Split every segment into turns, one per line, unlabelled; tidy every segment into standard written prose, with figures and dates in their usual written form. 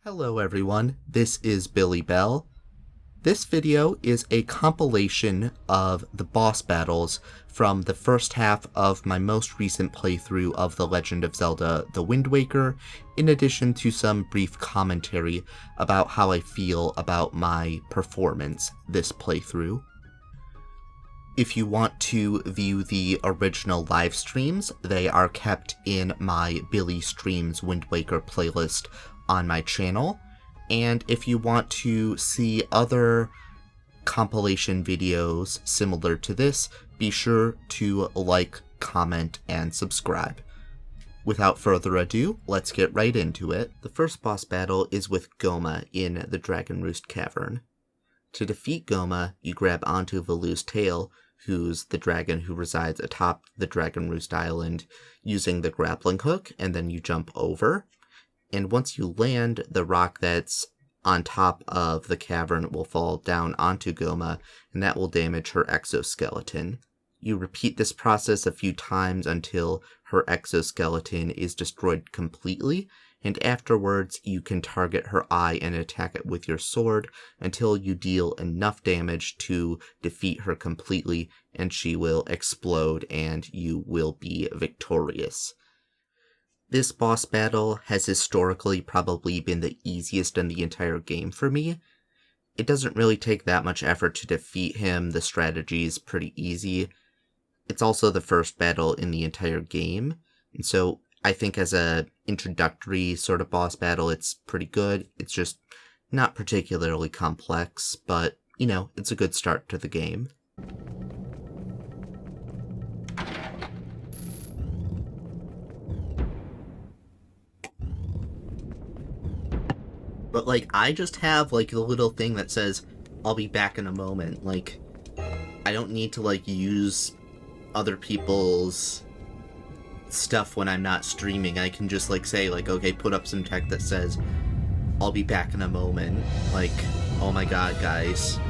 Hello everyone, this is Billy Bell. This video is a compilation of the boss battles from the first half of my most recent playthrough of The Legend of Zelda: The Wind Waker, in addition to some brief commentary about how I feel about my performance this playthrough. If you want to view the original live streams, they are kept in my Billy Streams Wind Waker playlist on my channel, and if you want to see other compilation videos similar to this, be sure to like, comment, and subscribe. Without further ado, let's get right into it. The first boss battle is with Gohma in the Dragon Roost Cavern. To defeat Gohma, you grab onto Valu's tail, who's the dragon who resides atop the Dragon Roost Island, using the grappling hook, and then you jump over. And once you land, the rock that's on top of the cavern will fall down onto Gohma, and that will damage her exoskeleton. You repeat this process a few times until her exoskeleton is destroyed completely, and afterwards you can target her eye and attack it with your sword until you deal enough damage to defeat her completely, and she will explode and you will be victorious. This boss battle has historically probably been the easiest in the entire game for me. It doesn't really take that much effort to defeat him, the strategy is pretty easy. It's also the first battle in the entire game, and so I think as a introductory sort of boss battle it's pretty good. It's just not particularly complex, but, you know, it's a good start to the game. But, like, I just have, like, the little thing that says, I'll be back in a moment. Like, I don't need to, like, use other people's stuff when I'm not streaming. I can just, like, say, like, okay, put up some text that says, I'll be back in a moment. Like, oh my god, guys.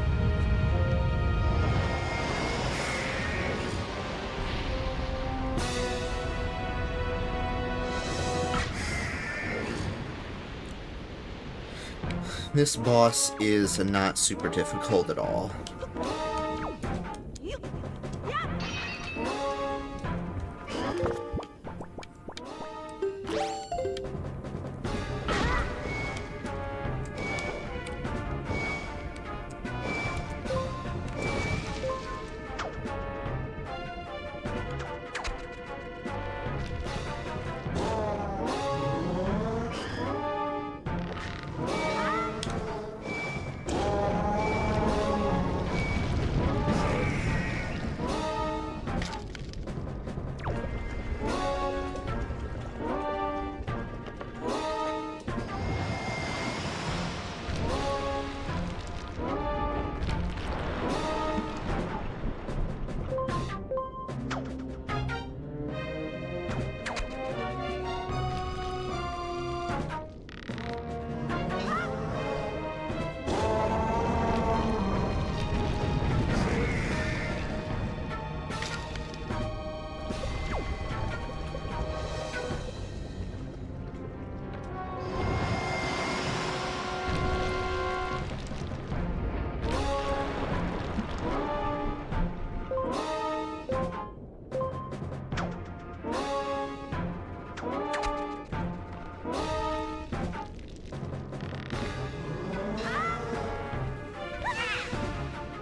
This boss is not super difficult at all.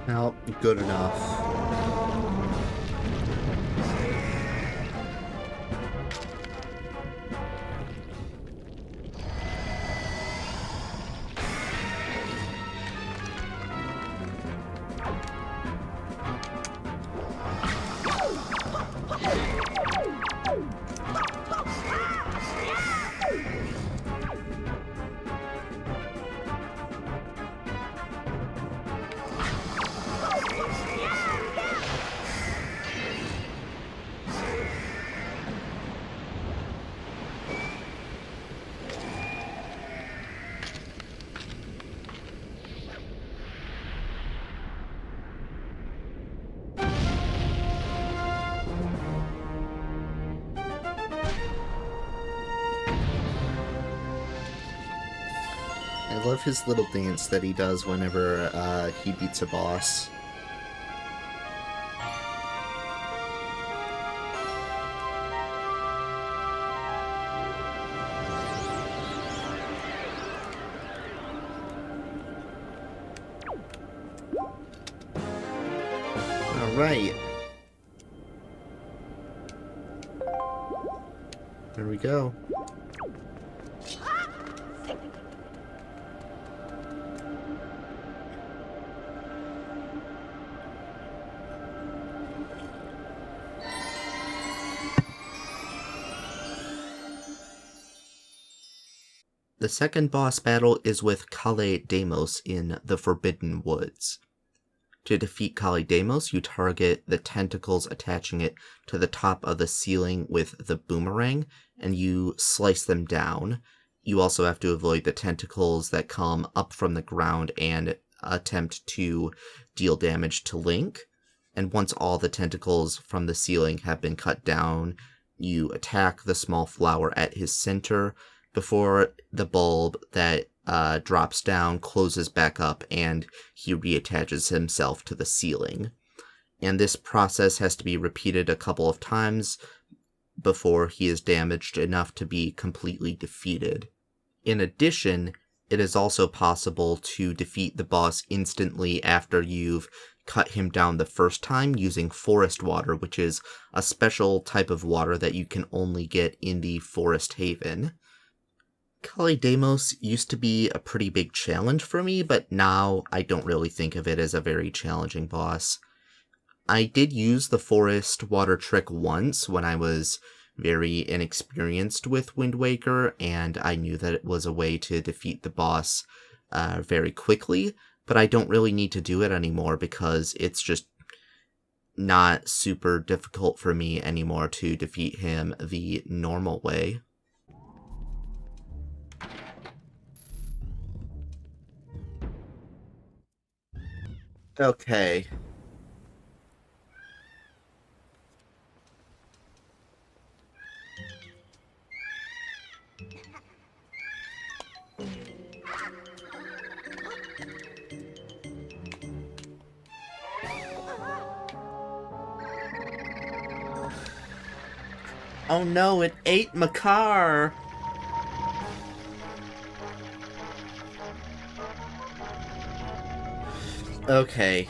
Well, good enough. I love his little dance that he does whenever he beats a boss. Alright. There we go. The second boss battle is with Kale Deimos in the Forbidden Woods. To defeat Kale Deimos, you target the tentacles attaching it to the top of the ceiling with the boomerang, and you slice them down. You also have to avoid the tentacles that come up from the ground and attempt to deal damage to Link. And once all the tentacles from the ceiling have been cut down, you attack the small flower at his center before the bulb that drops down closes back up and he reattaches himself to the ceiling. And this process has to be repeated a couple of times before he is damaged enough to be completely defeated. In addition, it is also possible to defeat the boss instantly after you've cut him down the first time using forest water, which is a special type of water that you can only get in the Forest Haven. Kale Deimos used to be a pretty big challenge for me, but now I don't really think of it as a very challenging boss. I did use the forest water trick once when I was very inexperienced with Wind Waker, and I knew that it was a way to defeat the boss very quickly, but I don't really need to do it anymore because it's just not super difficult for me anymore to defeat him the normal way. Okay. Oh no, it ate Makar! Okay.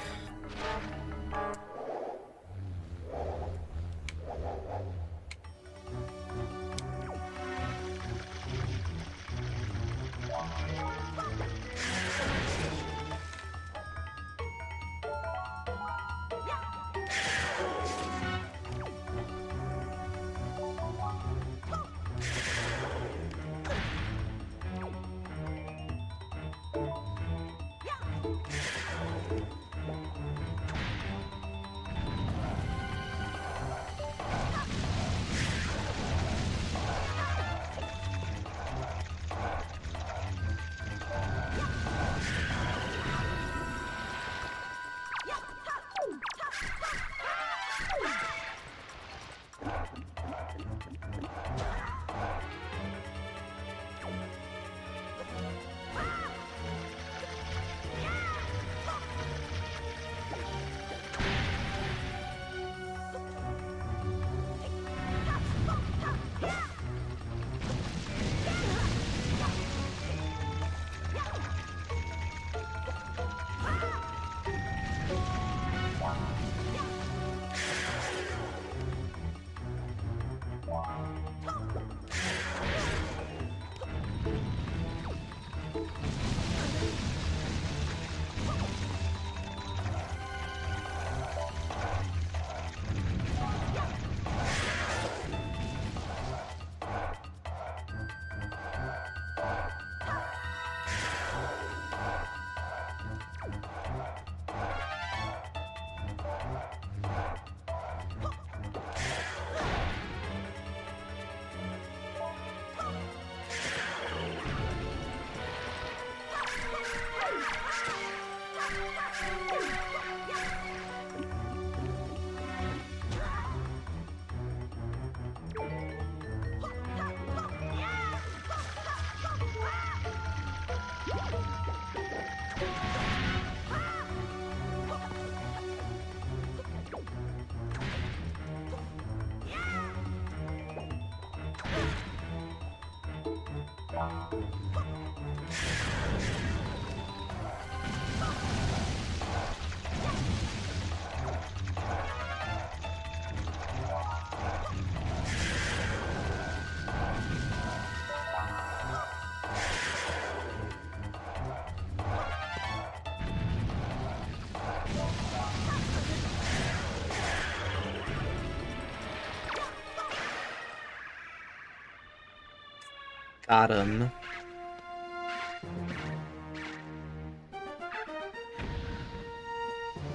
Got him.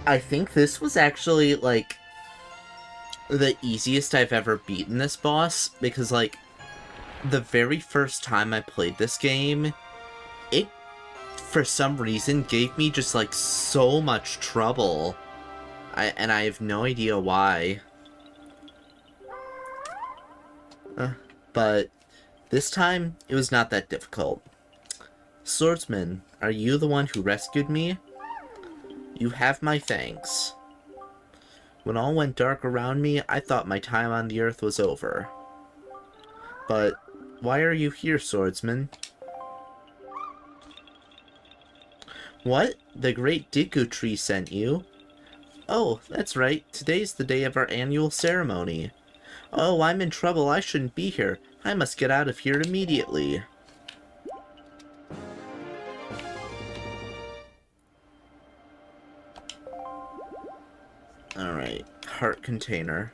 I think this was actually, like, the easiest I've ever beaten this boss, because, like, the very first time I played this game, it, for some reason, gave me just, like, so much trouble. And I have no idea why. But this time, it was not that difficult. Swordsman, are you the one who rescued me? You have my thanks. When all went dark around me, I thought my time on the earth was over. But why are you here, Swordsman? What? The great Deku Tree sent you? Oh, that's right. Today's the day of our annual ceremony. Oh, I'm in trouble. I shouldn't be here. I must get out of here immediately. Alright, heart container.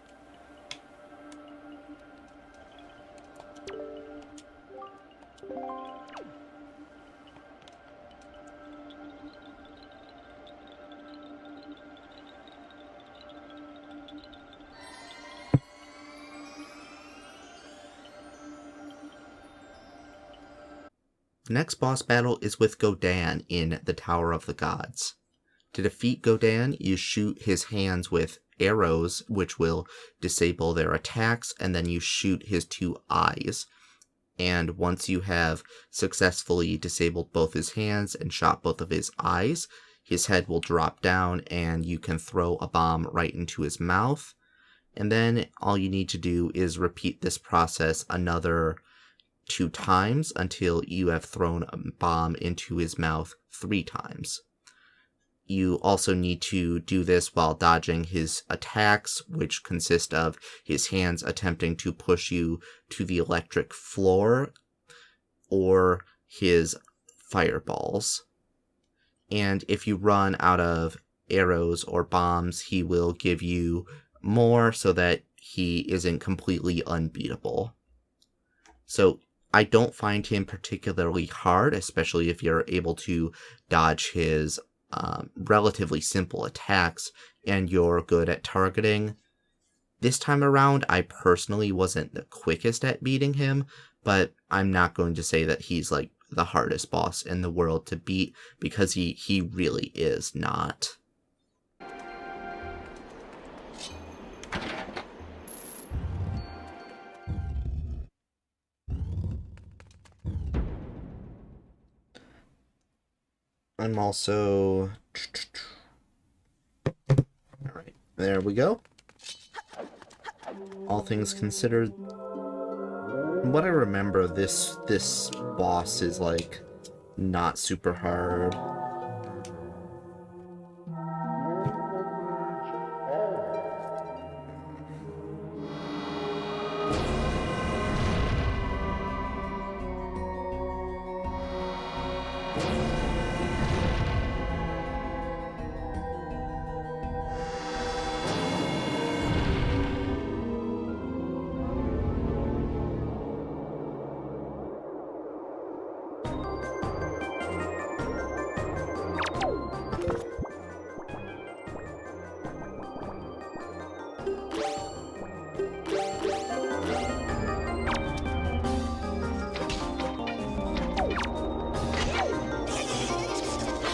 The next boss battle is with Godan in the Tower of the Gods. To defeat Godan, you shoot his hands with arrows, which will disable their attacks, and then you shoot his two eyes. And once you have successfully disabled both his hands and shot both of his eyes, his head will drop down and you can throw a bomb right into his mouth. And then all you need to do is repeat this process another 2 times until you have thrown a bomb into his mouth 3 times. You also need to do this while dodging his attacks, which consist of his hands attempting to push you to the electric floor, or his fireballs. And if you run out of arrows or bombs, he will give you more so that he isn't completely unbeatable. So I don't find him particularly hard, especially if you're able to dodge his relatively simple attacks and you're good at targeting. This time around, I personally wasn't the quickest at beating him, but I'm not going to say that he's like the hardest boss in the world to beat, because he really is not. I'm also... Alright, there we go. All things considered, what I remember, this boss is, like, not super hard.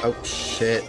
Oh, shit.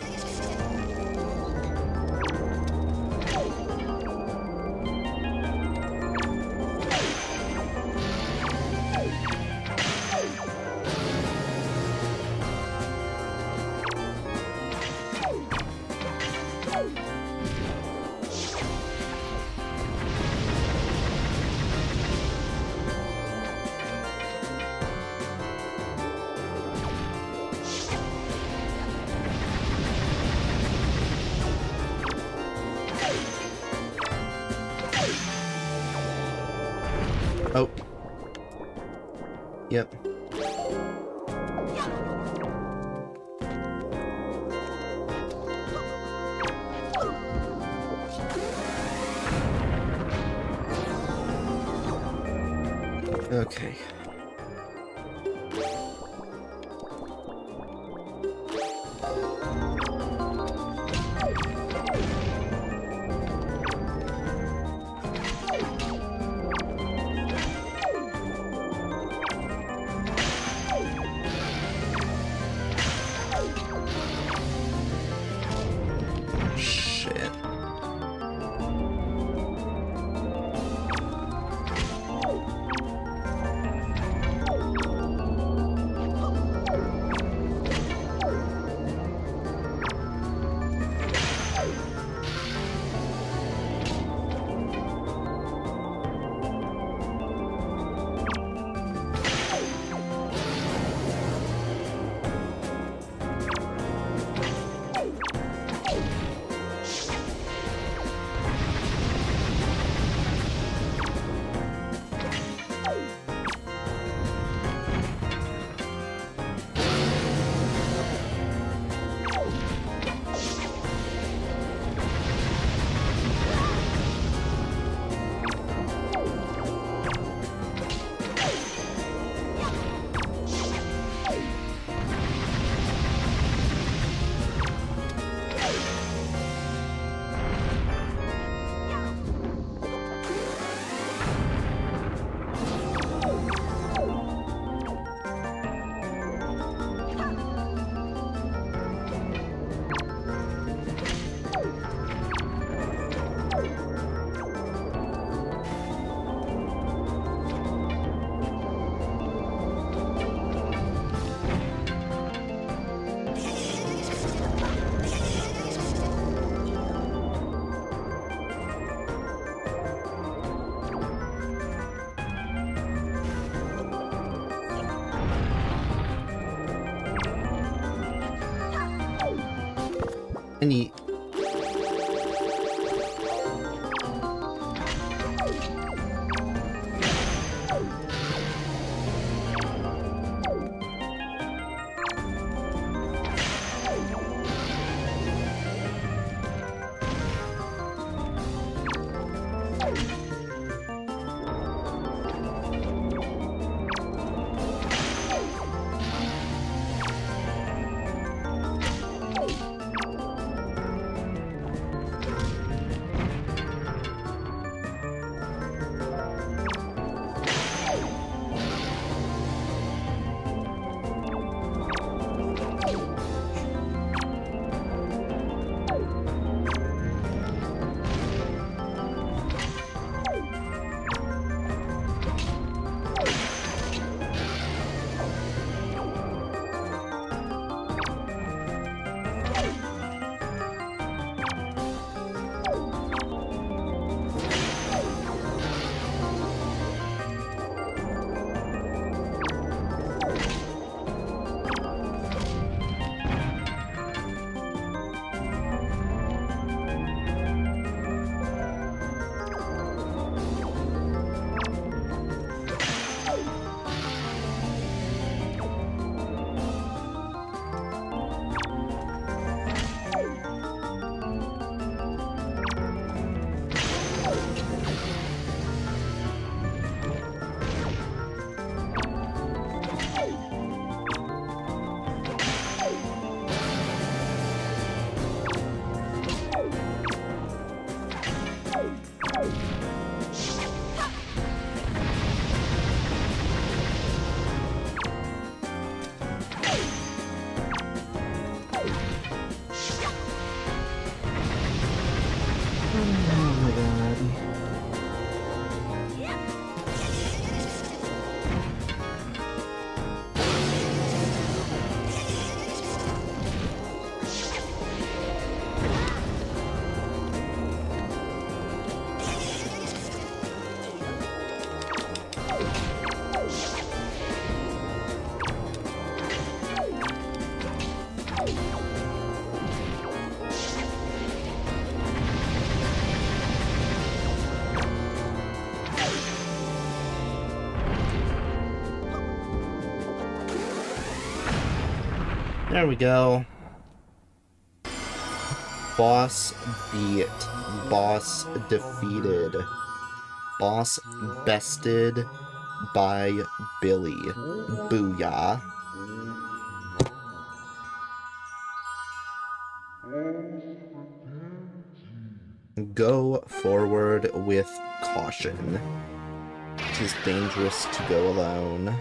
Okay. Shit. Any... There we go. Boss beat. Boss defeated. Boss bested. by Billy. Booyah. Go forward with caution. It is dangerous to go alone.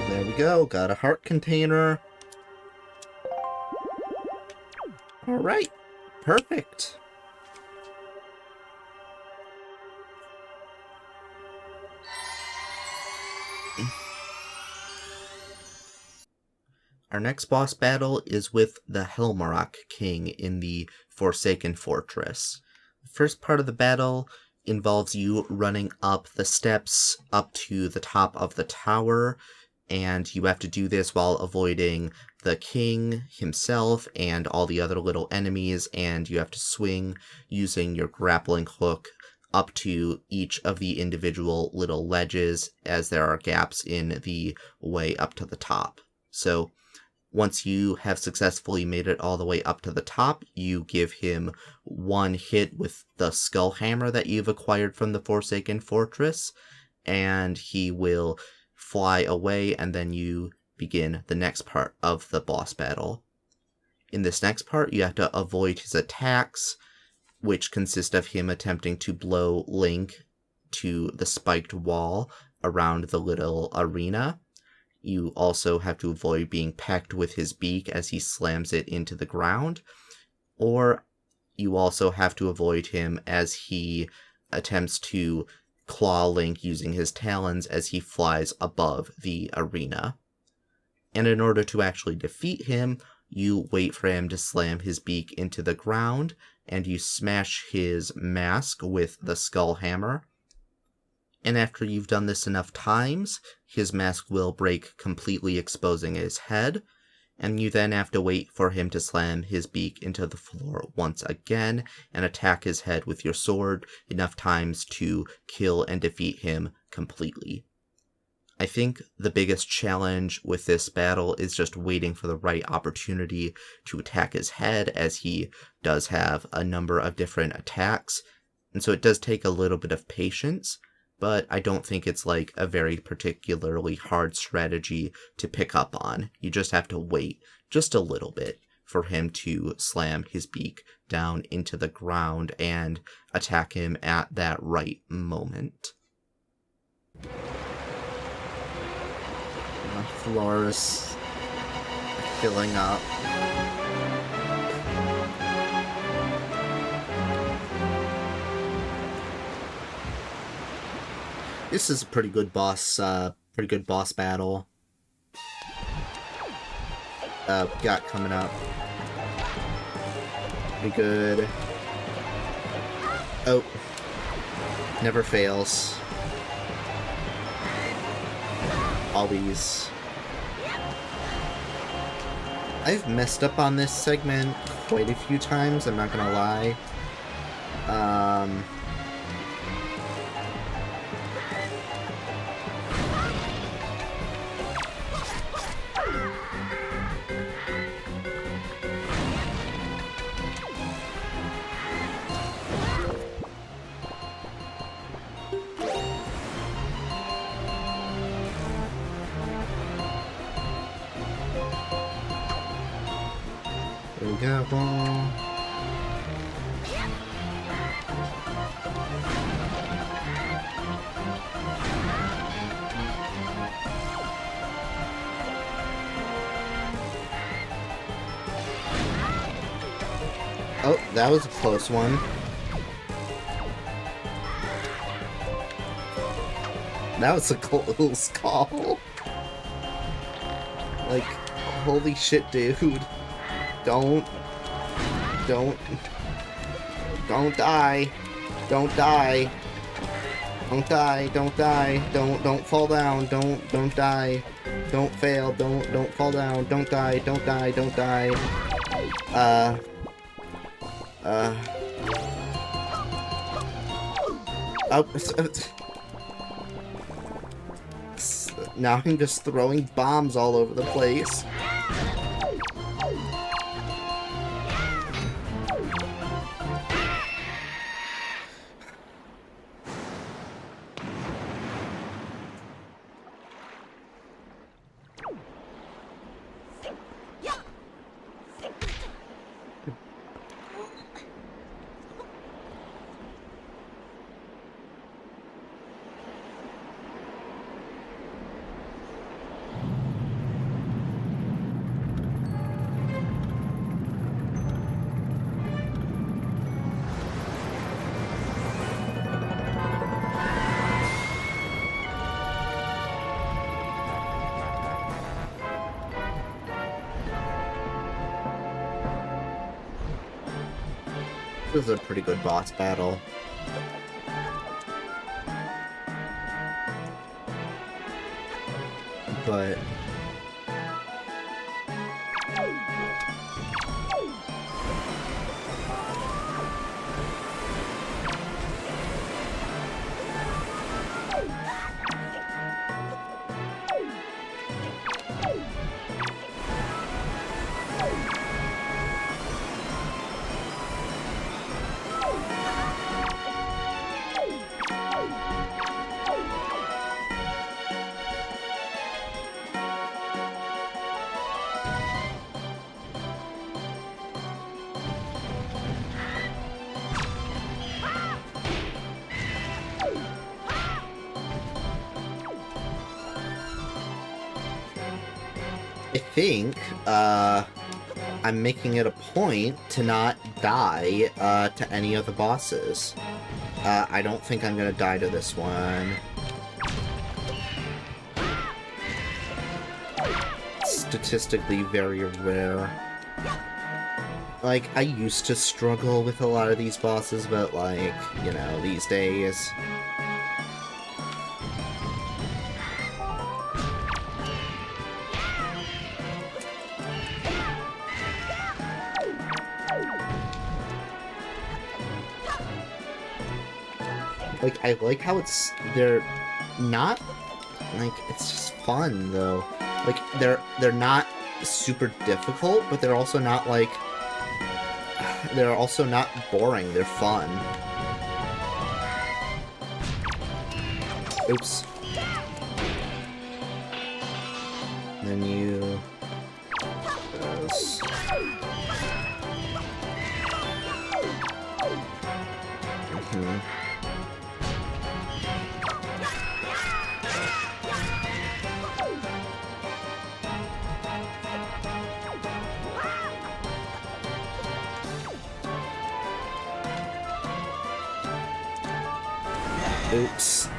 There we go, got a heart container. Alright, perfect. Our next boss battle is with the Helmarock King in the Forsaken Fortress. The first part of the battle involves you running up the steps up to the top of the tower, and you have to do this while avoiding the king himself and all the other little enemies, and you have to swing using your grappling hook up to each of the individual little ledges, as there are gaps in the way up to the top. So once you have successfully made it all the way up to the top, you give him one hit with the skull hammer that you've acquired from the Forsaken Fortress, and he will fly away, and then you begin the next part of the boss battle. In this next part, you have to avoid his attacks, which consist of him attempting to blow Link to the spiked wall around the little arena. You also have to avoid being pecked with his beak as he slams it into the ground, or you also have to avoid him as he attempts to claw Link using his talons as he flies above the arena. And in order to actually defeat him, you wait for him to slam his beak into the ground, and you smash his mask with the skull hammer. And after you've done this enough times, his mask will break, completely exposing his head, and you then have to wait for him to slam his beak into the floor once again and attack his head with your sword enough times to kill and defeat him completely. I think the biggest challenge with this battle is just waiting for the right opportunity to attack his head, as he does have a number of different attacks, and so it does take a little bit of patience, but I don't think it's like a very particularly hard strategy to pick up on. You just have to wait just a little bit for him to slam his beak down into the ground and attack him at that right moment. The floor is filling up. This is a pretty good boss battle. Got coming up. Pretty good. Oh. Never fails. Always. I've messed up on this segment quite a few times, I'm not gonna lie. There we go. Oh, that was a close one. That was a close call. Like, holy shit, dude. Don't die. Don't die. Don't die. Don't fall down. Don't die. Don't fail. Don't fall down. Don't die. Don't die. Oh, now I'm just throwing bombs all over the place. This is a pretty good boss battle. But I think, I'm making it a point to not die, to any of the bosses. I don't think I'm gonna die to this one. Statistically very rare. Like, I used to struggle with a lot of these bosses, but, like, you know, these days... Like, I like how they're not, like, it's just fun, though. Like, they're not super difficult, but they're also not, like, they're also not boring, they're fun. Oops. Then you... Oops.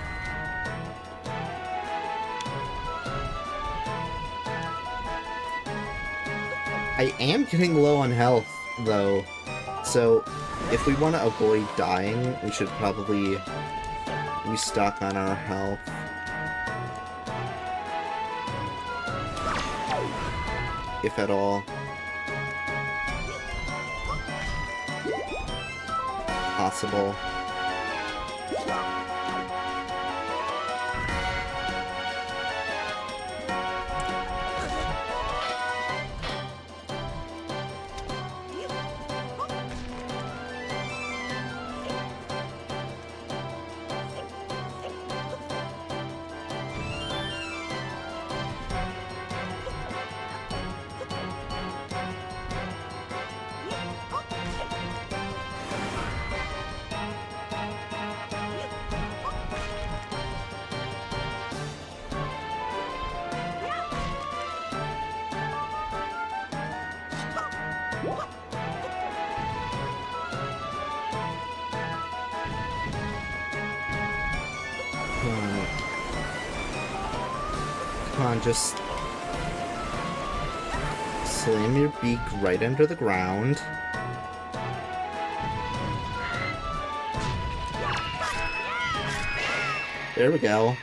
I am getting low on health, though, so if we want to avoid dying, we should probably restock on our health. If at all. Possible. Come on, just slam your beak right under the ground. There we go.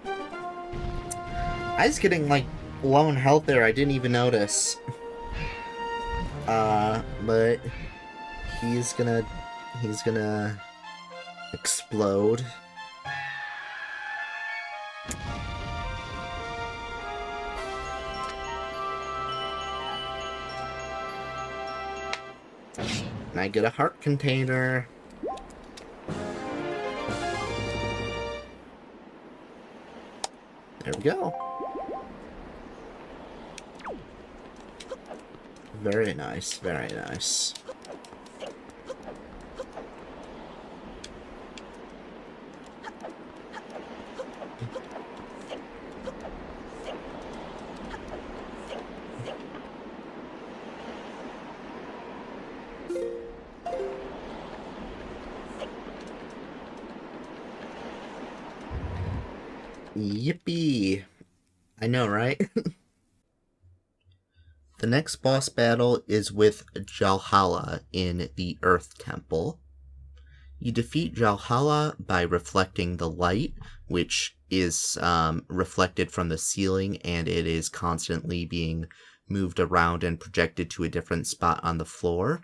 I was getting, like, low in health there, I didn't even notice. But he's gonna explode. And I get a heart container. There we go. Very nice, very nice. Yippee! I know, right? The next boss battle is with Jalhalla in the Earth Temple. You defeat Jalhalla by reflecting the light, which is reflected from the ceiling, and it is constantly being moved around and projected to a different spot on the floor.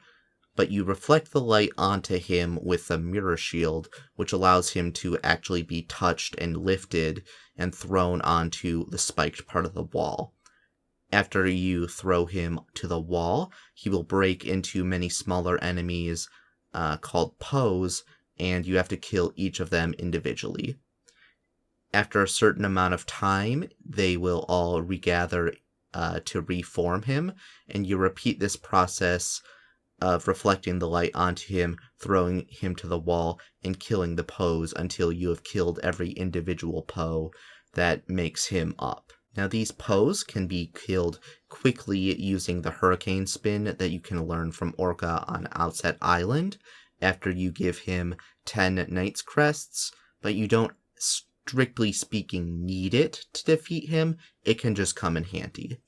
But you reflect the light onto him with a mirror shield, which allows him to actually be touched and lifted and thrown onto the spiked part of the wall. After you throw him to the wall, he will break into many smaller enemies called Poes, and you have to kill each of them individually. After a certain amount of time, they will all regather to reform him, and you repeat this process of reflecting the light onto him, throwing him to the wall, and killing the Poes until you have killed every individual Poe that makes him up. Now, these Poes can be killed quickly using the Hurricane Spin that you can learn from Orca on Outset Island after you give him 10 Knight's Crests, but you don't, strictly speaking, need it to defeat him. It can just come in handy.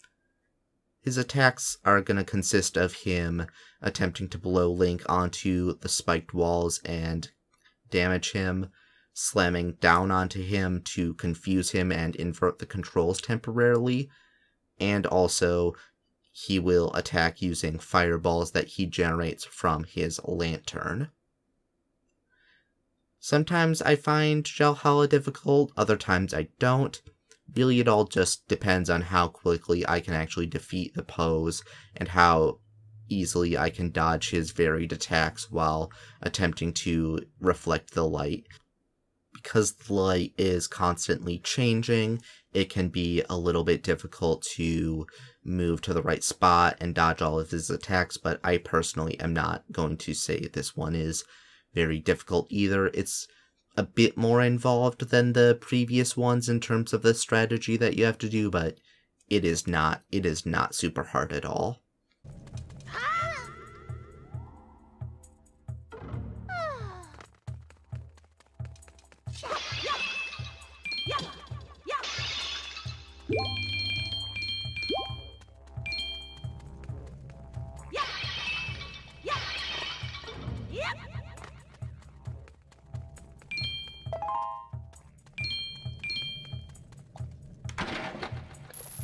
His attacks are going to consist of him attempting to blow Link onto the spiked walls and damage him, slamming down onto him to confuse him and invert the controls temporarily, and also he will attack using fireballs that he generates from his lantern. Sometimes I find Jalhalla difficult, other times I don't. Really, it all just depends on how quickly I can actually defeat the Poes and how easily I can dodge his varied attacks while attempting to reflect the light. Because the light is constantly changing, it can be a little bit difficult to move to the right spot and dodge all of his attacks, but I personally am not going to say this one is very difficult either. It's a bit more involved than the previous ones in terms of the strategy that you have to do, but it is not super hard at all.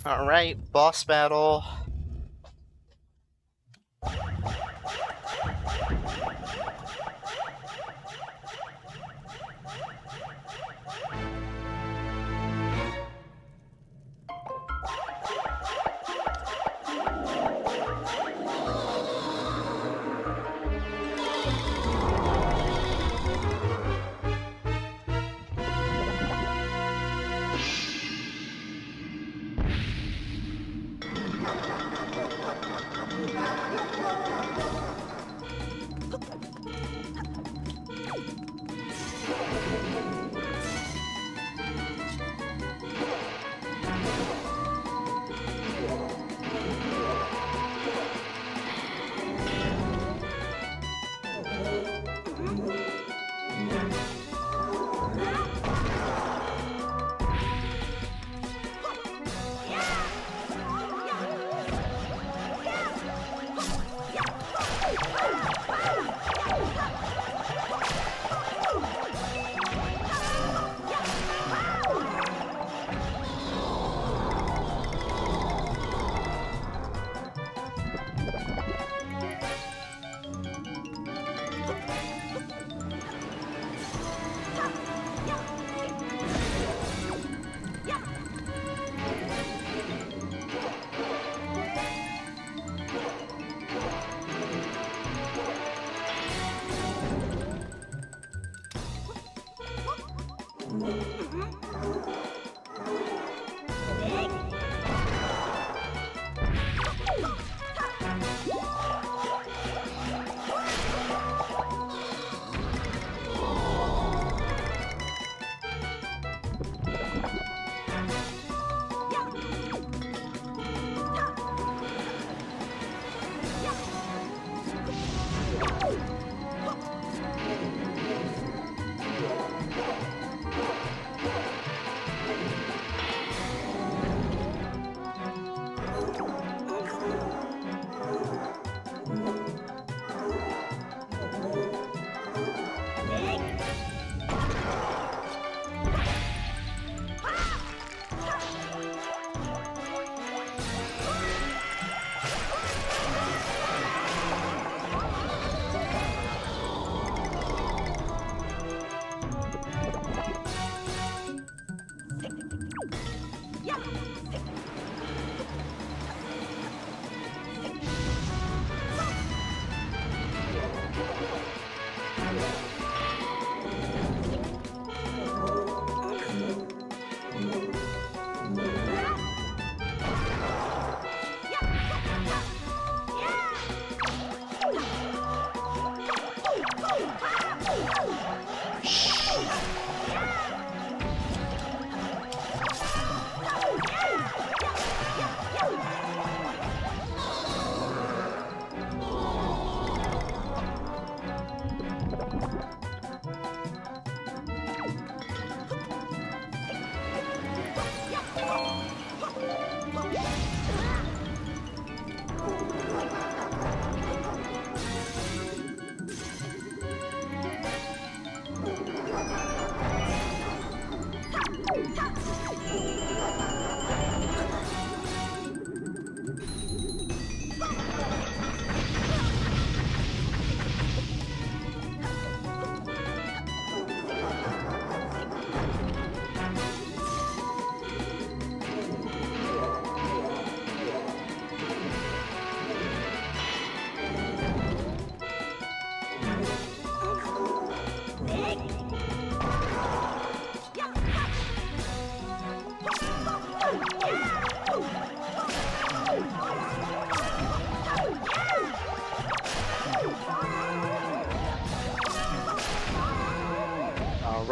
Alright, boss battle.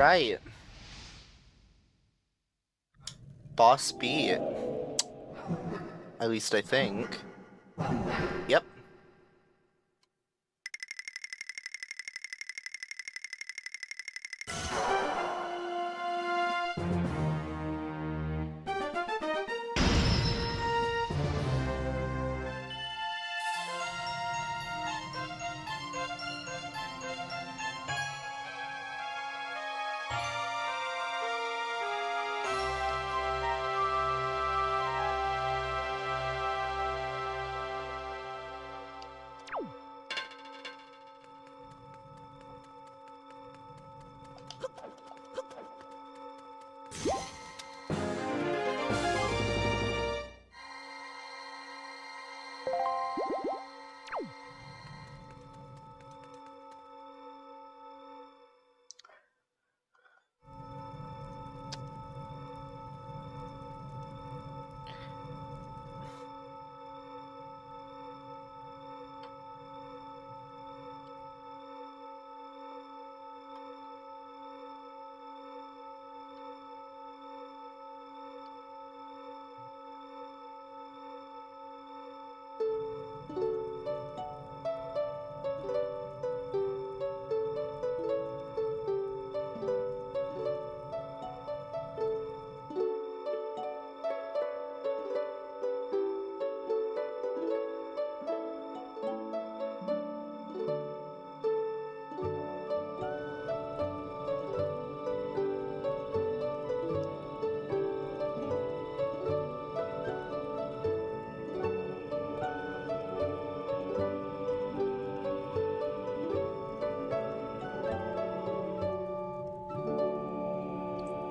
Alright. Boss beat. At least I think. Yep.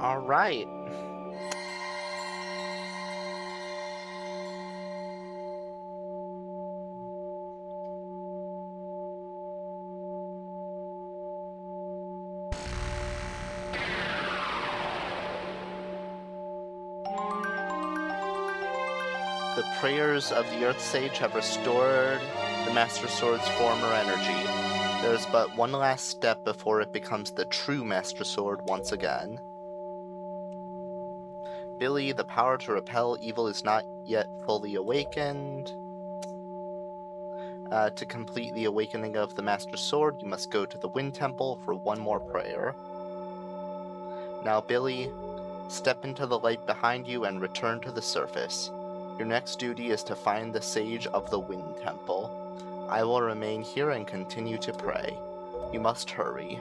Alright. The prayers of the Earth Sage have restored the Master Sword's former energy. There is but one last step before it becomes the true Master Sword once again. Billy, the power to repel evil is not yet fully awakened. To complete the awakening of the Master Sword, you must go to the Wind Temple for one more prayer. Now, Billy, step into the light behind you and return to the surface. Your next duty is to find the Sage of the Wind Temple. I will remain here and continue to pray. You must hurry.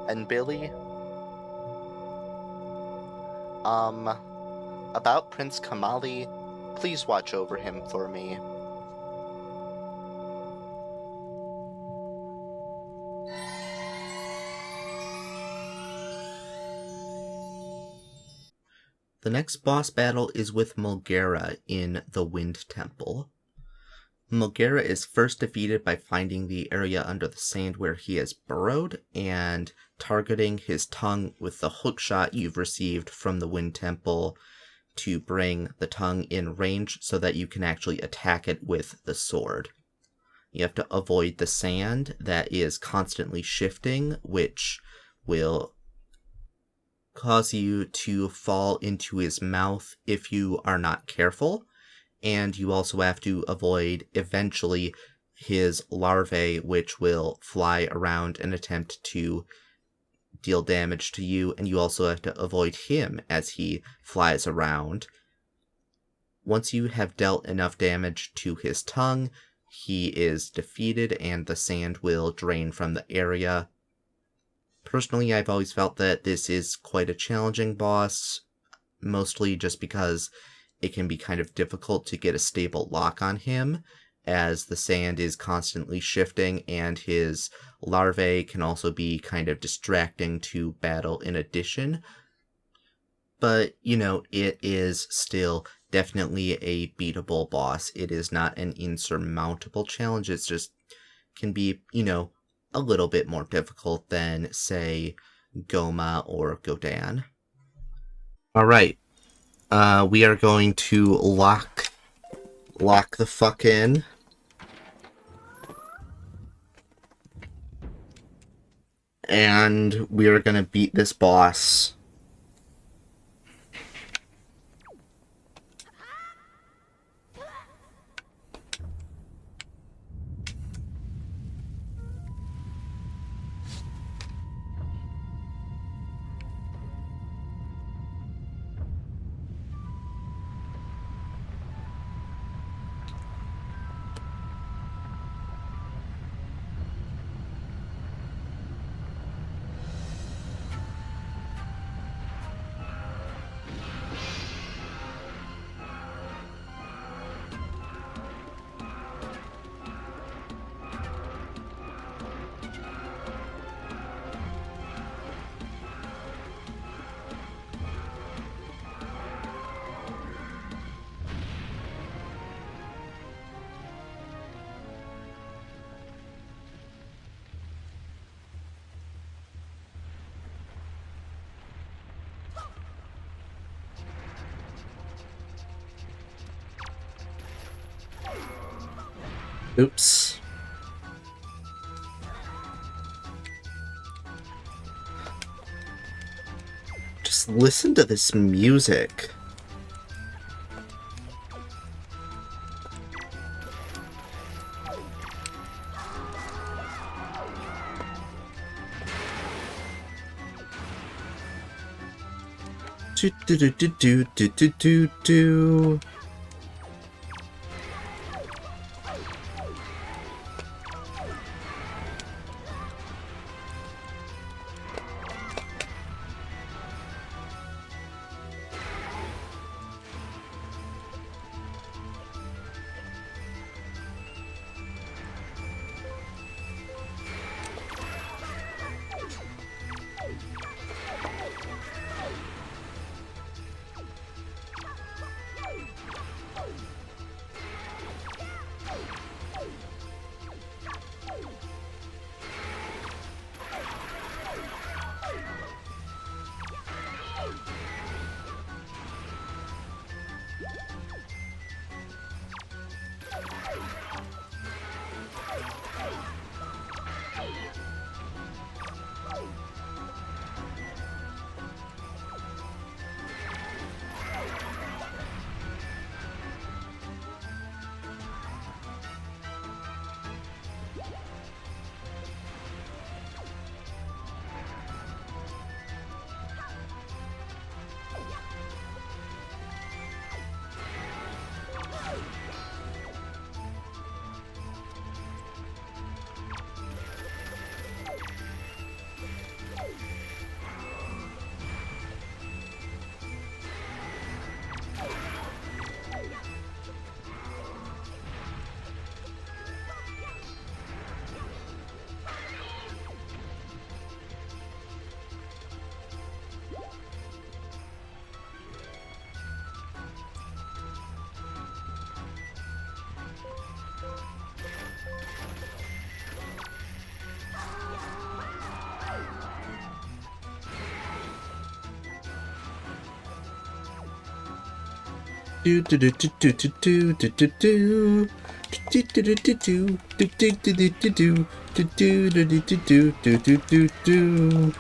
And Billy? About Prince Komali, please watch over him for me. The next boss battle is with Mulgera in the Wind Temple. Mulgera is first defeated by finding the area under the sand where he has burrowed and targeting his tongue with the hookshot you've received from the Wind Temple to bring the tongue in range so that you can actually attack it with the sword. You have to avoid the sand that is constantly shifting, which will cause you to fall into his mouth if you are not careful. And you also have to avoid, eventually, his larvae, which will fly around and attempt to deal damage to you. And you also have to avoid him as he flies around. Once you have dealt enough damage to his tongue, he is defeated and the sand will drain from the area. Personally, I've always felt that this is quite a challenging boss, mostly just because it can be kind of difficult to get a stable lock on him, as the sand is constantly shifting, and his larvae can also be kind of distracting to battle in addition. But, it is still definitely a beatable boss. It is not an insurmountable challenge. It just can be, a little bit more difficult than, say, Goma or Godan. Alright. We are going to lock the fuck in. And we are gonna beat this boss. Oops. Just listen to this music. Do do do do do do do do do. Do do do do do do do do do. Do do do do do do do do do do do do do do do do do do do.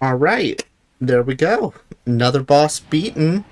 All right, there we go. Another boss beaten.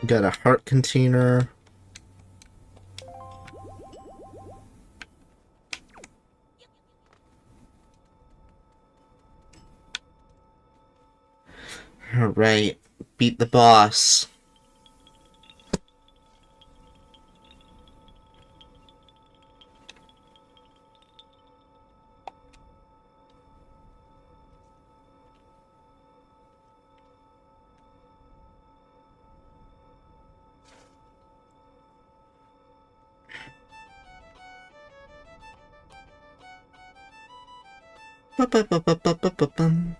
Got a heart container. All right, beat the boss. Ba-ba-ba-ba-ba-ba-bum.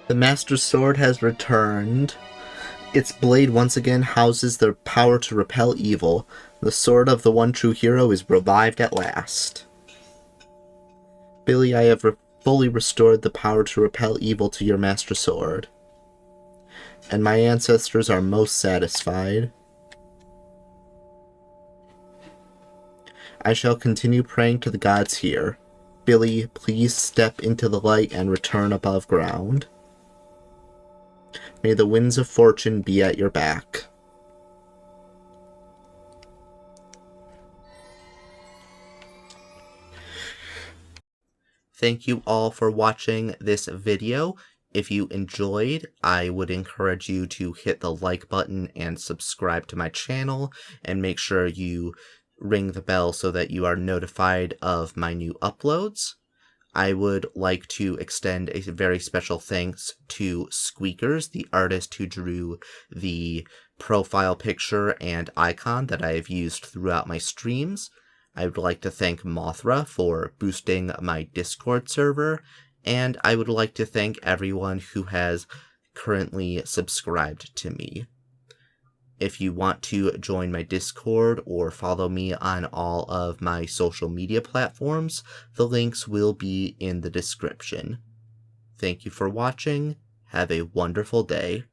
The Master Sword has returned. Its blade once again houses the power to repel evil. The sword of the one true hero is revived at last. Billy, I have fully restored the power to repel evil to your Master Sword. And my ancestors are most satisfied. I shall continue praying to the gods here. Billy, please step into the light and return above ground. May the winds of fortune be at your back. Thank you all for watching this video. If you enjoyed, I would encourage you to hit the like button and subscribe to my channel, and make sure you ring the bell so that you are notified of my new uploads. I would like to extend a very special thanks to Squeakers, the artist who drew the profile picture and icon that I have used throughout my streams. I would like to thank Mothra for boosting my Discord server, and I would like to thank everyone who has currently subscribed to me. If you want to join my Discord or follow me on all of my social media platforms, the links will be in the description. Thank you for watching. Have a wonderful day.